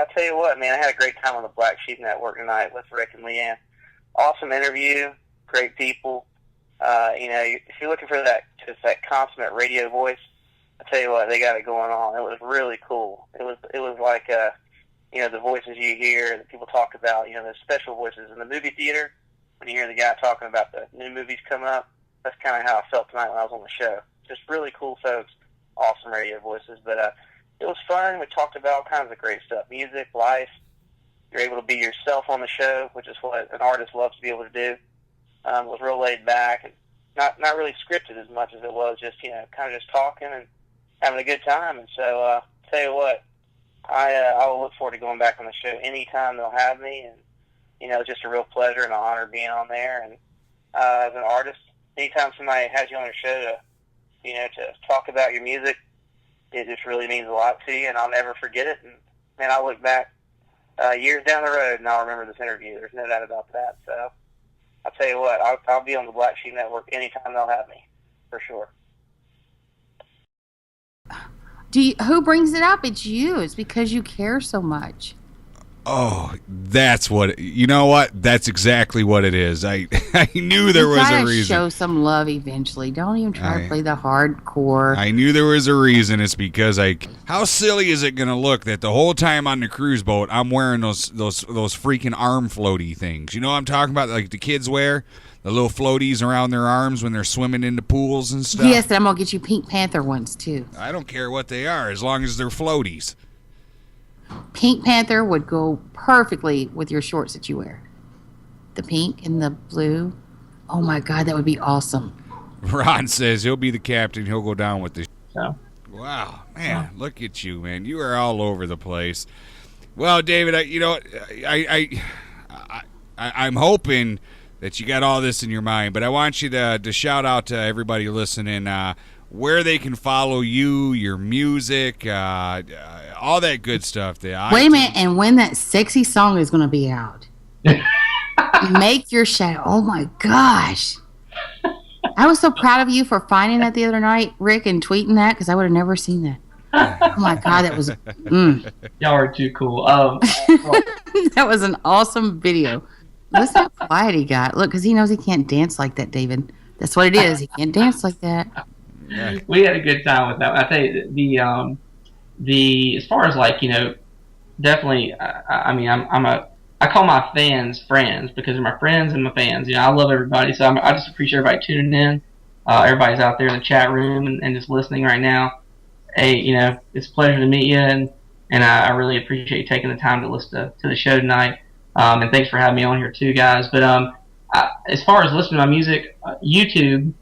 I'll tell you what, man, I had a great time on the Black Sheep Network tonight with Rick and LeAnne. Awesome interview, great people. If you're looking for that consummate radio voice, I tell you what, they got it going on. It was really cool. It was like the voices you hear that people talk about, the special voices in the movie theater when you hear the guy talking about the new movies coming up. That's kind of how I felt tonight when I was on the show. Just really cool folks, awesome radio voices. But it was fun. We talked about all kinds of great stuff, music, life. You're able to be yourself on the show, which is what an artist loves to be able to do. It was real laid back and not really scripted as much as it was just, kind of just talking and having a good time. And so, tell you what, I will look forward to going back on the show anytime they'll have me. And, it's just a real pleasure and an honor being on there. And as an artist, anytime somebody has you on their show to talk about your music, it just really means a lot to you, and I'll never forget it. And, man, I'll look back years down the road, and I'll remember this interview. There's no doubt about that. So I'll tell you what, I'll be on the Black Sheep Network anytime they'll have me, for sure. Who brings it up? It's you. It's because you care so much. Oh, that's what. You know what? That's exactly what it is. I knew there was a reason. Show some love eventually. Don't even try to play the hardcore. I knew there was a reason. It's because how silly is it going to look that the whole time on the cruise boat I'm wearing those freaking arm floaty things? You know what I'm talking about? Like the kids wear the little floaties around their arms when they're swimming into pools and stuff. Yes, and I'm gonna get you Pink Panther ones too. I don't care what they are as long as they're floaties. Pink Panther would go perfectly with your shorts that you wear. The pink and the blue. Oh my God, that would be awesome. Ron says he'll be the captain. He'll go down with the show. Wow, man, look at you, man. You are all over the place. Well, David, I'm hoping that you got all this in your mind, but I want you to shout out to everybody listening where they can follow you, your music, all that good stuff. Wait a minute, and when that sexy song is going to be out. Make your shadow. Oh, my gosh. I was so proud of you for finding that the other night, Rick, and tweeting that, because I would have never seen that. Oh, my God, that was... Y'all are too cool. That was an awesome video. Listen how quiet he got. Look, because he knows he can't dance like that, David. That's what it is. He can't dance like that. We had a good time with that. I tell you, the as far as definitely. I call my fans friends because they're my friends and my fans. I love everybody, so I just appreciate everybody tuning in. Everybody's out there in the chat room and just listening right now. Hey, it's a pleasure to meet you, and I really appreciate you taking the time to listen to the show tonight. And thanks for having me on here too, guys. But as far as listening to my music, YouTube.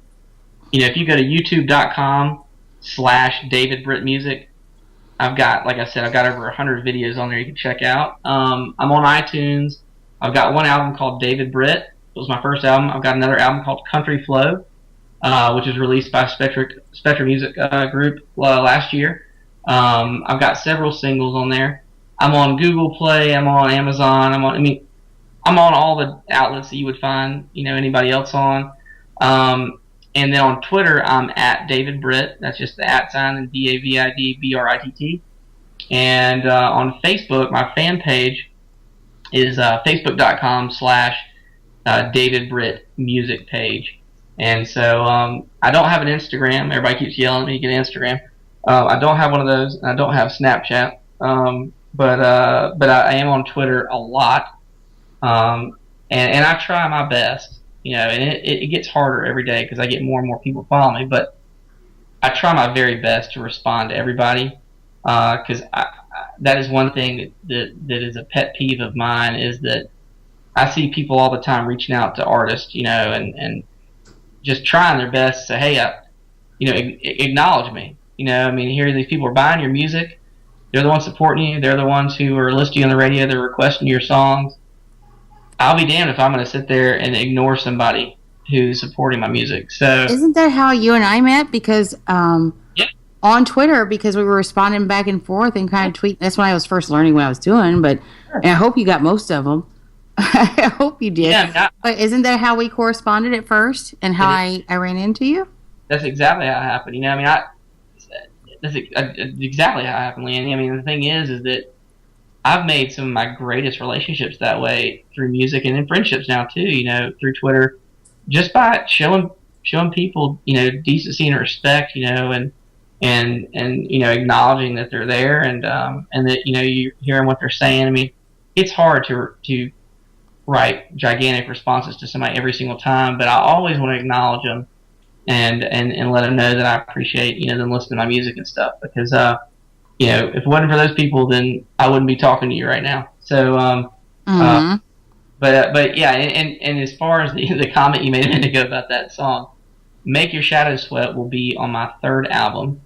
If you go to youtube.com/David Britt Music, I've got over 100 videos on there you can check out. I'm on iTunes. I've got one album called David Britt. It was my first album. I've got another album called Country Flow, which was released by Spectra Music Group last year. I've got several singles on there. I'm on Google Play. I'm on Amazon. I'm on all the outlets that you would find anybody else on. And then on Twitter, I'm at David Britt. That's just the @ and DAVIDBRITT. And on Facebook, my fan page is facebook.com/David Britt Music page. And so I don't have an Instagram. Everybody keeps yelling at me to get an Instagram. I don't have one of those. And I don't have Snapchat. But I am on Twitter a lot. And I try my best. And it gets harder every day because I get more and more people follow me. But I try my very best to respond to everybody because that is one thing that is a pet peeve of mine is that I see people all the time reaching out to artists, and just trying their best to say, hey, acknowledge me. Here these people are buying your music. They're the ones supporting you. They're the ones who are listening on the radio. They're requesting your songs. I'll be damned if I'm going to sit there and ignore somebody who's supporting my music. So isn't that how you and I met? Because on Twitter, because we were responding back and forth and kind of tweet. That's when I was first learning what I was doing. But and I hope you got most of them. I hope you did. Yeah, but isn't that how we corresponded at first and how I ran into you? That's exactly how it happened. That's exactly how it happened, LeAnne. The thing is that I've made some of my greatest relationships that way through music and in friendships now too. Through Twitter, just by showing people decency and respect, and acknowledging that they're there and that you hearing what they're saying. I mean, it's hard to write gigantic responses to somebody every single time, but I always want to acknowledge them and let them know that I appreciate them listening to my music and stuff, because if it wasn't for those people, then I wouldn't be talking to you right now. So but yeah, and as far as the comment you made a minute ago about that song, Make Your Shadow Sweat will be on my third album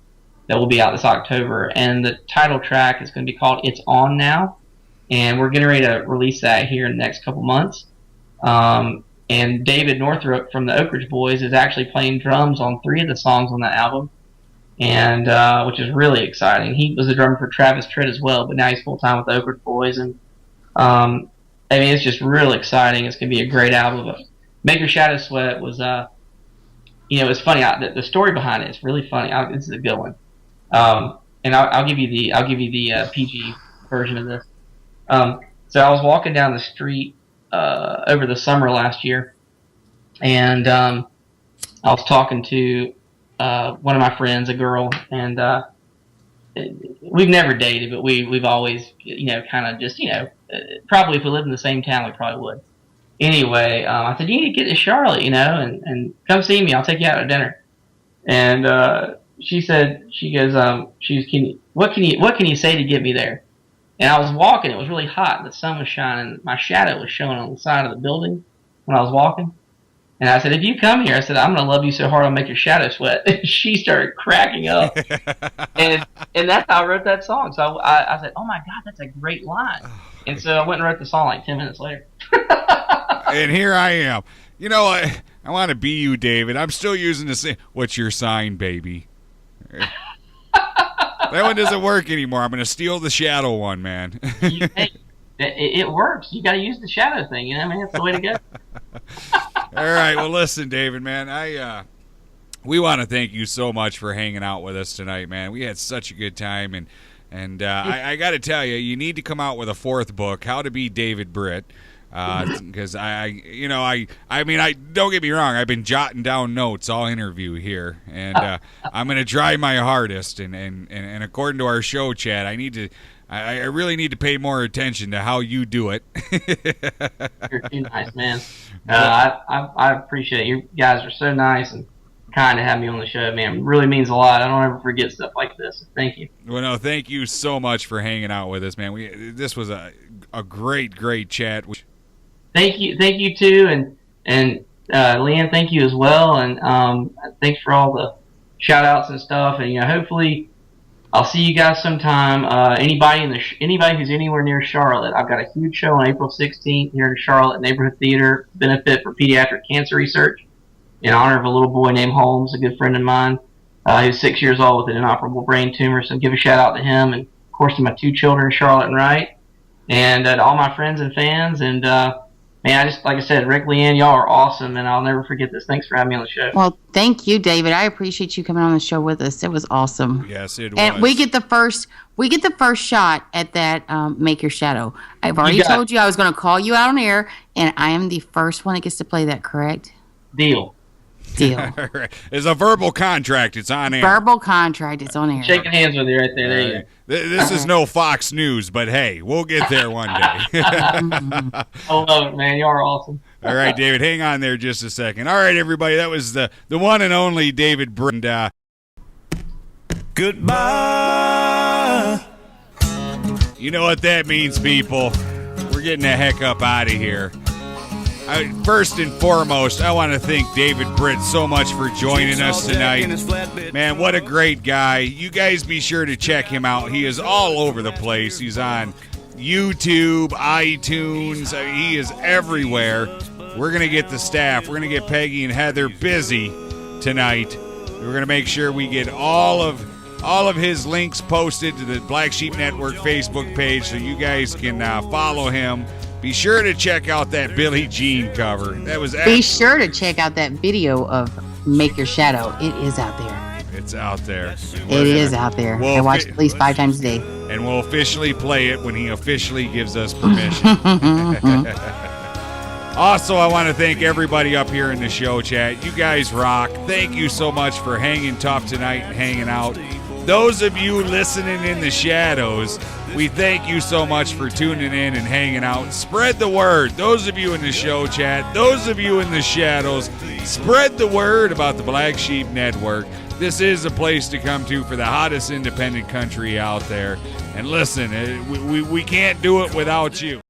that will be out this October, and the title track is going to be called It's On Now, and we're getting ready to release that here in the next couple months. And David Northrup from the Oak Ridge Boys is actually playing drums on 3 of the songs on that album, and which is really exciting. He was the drummer for Travis Tritt as well, but now he's full-time with the Oak Ridge Boys, and I mean, it's just real exciting. It's going to be a great album. Make Your Shadow Sweat was, it's funny. The story behind it is really funny. This is a good one. And I'll give you the PG version of this. So I was walking down the street over the summer last year, and I was talking to one of my friends, a girl, and we've never dated, but we've always kind of just probably if we lived in the same town we probably would. Anyway, I said, you need to get to Charlotte, and come see me. I'll take you out to dinner. And she goes, what can you say to get me there? And I was walking. It was really hot. The sun was shining. My shadow was showing on the side of the building when I was walking. And I said, if you come here, I said, I'm going to love you so hard I'll make your shadow sweat. And she started cracking up. and that's how I wrote that song. So I said, oh my God, that's a great line. And so I went and wrote the song like 10 minutes later. And here I am. I want to be you, David. I'm still using the same. What's your sign, baby? That one doesn't work anymore. I'm going to steal the shadow one, man. It works. You got to use the shadow thing. I mean, that's the way to go. All right. Well, listen, David, man, we want to thank you so much for hanging out with us tonight, man. We had such a good time, and I got to tell you, you need to come out with a 4th book, How to Be David Britt. Because I don't get me wrong, I've been jotting down notes all interview here, and I'm going to try my hardest. And according to our show chat, I really need to pay more attention to how you do it. You're too nice, man. I appreciate it. You guys are so nice and kind to have me on the show, man. It really means a lot. I don't ever forget stuff like this. Thank you. Well, no, thank you so much for hanging out with us, man. This was a great chat. Thank you too, and LeAnne, thank you as well, and thanks for all the shout outs and stuff, and hopefully I'll see you guys sometime. Anybody who's anywhere near Charlotte, I've got a huge show on April 16th here in Charlotte Neighborhood Theater, benefit for pediatric cancer research in honor of a little boy named Holmes, a good friend of mine. He was 6 years old with an inoperable brain tumor, so give a shout out to him, and of course to my 2 children, Charlotte and Wright, and to all my friends and fans, and man, like I said, Rick, LeAnne, y'all are awesome, and I'll never forget this. Thanks for having me on the show. Well, thank you, David. I appreciate you coming on the show with us. It was awesome. Yes, it was. And we get the first shot at that Make Your Shadow. I've already told you I was going to call you out on air, and I am the first one that gets to play that, correct? Deal. It's a verbal contract. It's on air. Verbal contract. It's on air. Shaking hands with you right there. There you go. This is no Fox News, but hey, we'll get there one day. I love it, man. You are awesome. All right, David, hang on there just a second. All right, everybody, that was the one and only David Britt. Goodbye. You know what that means, people. We're getting the heck up out of here. First and foremost, I want to thank David Britt so much for joining us tonight. Man, what a great guy. You guys be sure to check him out. He is all over the place. He's on YouTube, iTunes. He is everywhere. We're going to get the staff. We're going to get Peggy and Heather busy tonight. We're going to make sure we get all of his links posted to the Black Sheep Network Facebook page so you guys can follow him. Be sure to check out that Billie Jean cover. That was Be sure to check out that video of Make Your Shadow. It is out there. It's out there. It is out there. I watch it at least 5 times a day. And we'll officially play it when he officially gives us permission. Also, I want to thank everybody up here in the show chat. You guys rock. Thank you so much for hanging tough tonight and hanging out. Those of you listening in the shadows, we thank you so much for tuning in and hanging out. Spread the word. Those of you in the show chat, those of you in the shadows, spread the word about the Black Sheep Network. This is a place to come to for the hottest independent country out there. And listen, we can't do it without you.